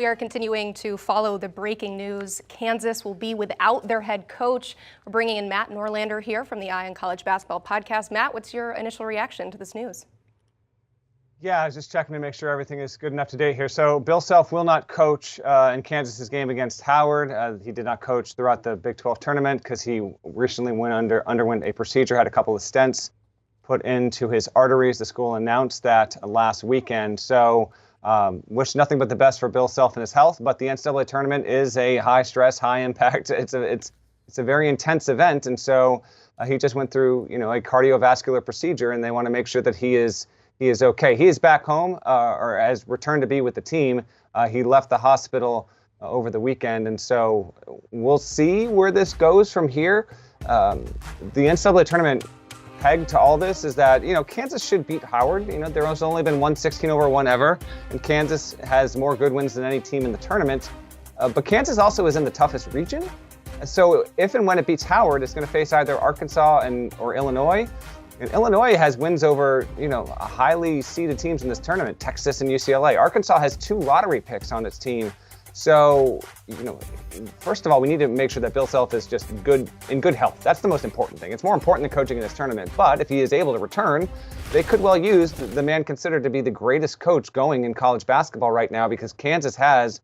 We are continuing to follow the breaking news. Kansas will be without their head coach. We're bringing in Matt Norlander here from the Eye on College Basketball podcast. Matt, what's your initial reaction to this news? Yeah, I was just checking to make sure everything is good and up to date here. So Bill Self will not coach in Kansas's game against Howard. He did not coach throughout the Big 12 tournament because he recently underwent a procedure, had a couple of stents put into his arteries. The school announced that last weekend. So wish nothing but the best for Bill Self and his health. But the NCAA tournament is a high stress, high impact. It's a very intense event, and so he just went through a cardiovascular procedure, and they want to make sure that he is okay. He is back home, or has returned to be with the team. He left the hospital over the weekend, and so we'll see where this goes from here. The NCAA tournament peg to all this is that Kansas should beat Howard. There has only been one 16-over-1 ever, and Kansas has more good wins than any team in the tournament. But Kansas also is in the toughest region. So if and when it beats Howard, it's going to face either Arkansas or Illinois. And Illinois has wins over, highly seeded teams in this tournament, Texas and UCLA. Arkansas has 2 lottery picks on its team. So, first of all, we need to make sure that Bill Self is just in good health. That's the most important thing. It's more important than coaching in this tournament. But if he is able to return, they could well use the man considered to be the greatest coach going in college basketball right now, because Kansas has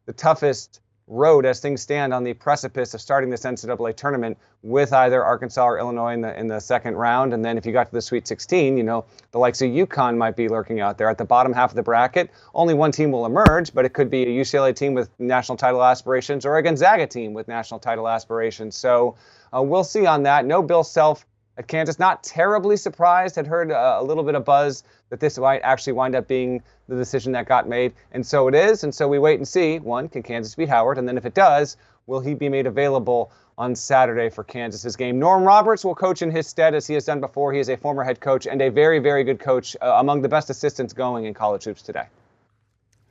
the toughest road as things stand on the precipice of starting this NCAA tournament with either Arkansas or Illinois in the second round. And then if you got to the Sweet 16, the likes of UConn might be lurking out there at the bottom half of the bracket. Only one team will emerge, but it could be a UCLA team with national title aspirations or a Gonzaga team with national title aspirations. So we'll see on that. No Bill Self at Kansas. Not terribly surprised. Had heard a little bit of buzz that this might actually wind up being the decision that got made. And so it is. And so we wait and see. One, can Kansas beat Howard? And then if it does, will he be made available on Saturday for Kansas's game? Norm Roberts will coach in his stead, as he has done before. He is a former head coach and a very, very good coach, among the best assistants going in college hoops today.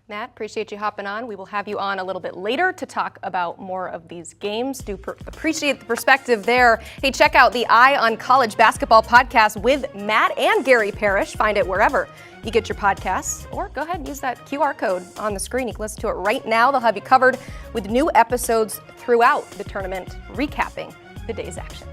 Matt, appreciate you hopping on. We will have you on a little bit later to talk about more of these games. Do appreciate the perspective there. Hey, check out the Eye on College Basketball podcast with Matt and Gary Parrish. Find it wherever you get your podcasts, or go ahead and use that QR code on the screen. You can listen to it right now. They'll have you covered with new episodes throughout the tournament, recapping the day's action.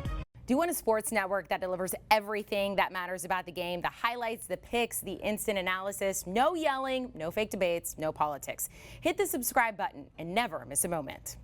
Do you want a sports network that delivers everything that matters about the game? The highlights, the picks, the instant analysis, no yelling, no fake debates, no politics. Hit the subscribe button and never miss a moment.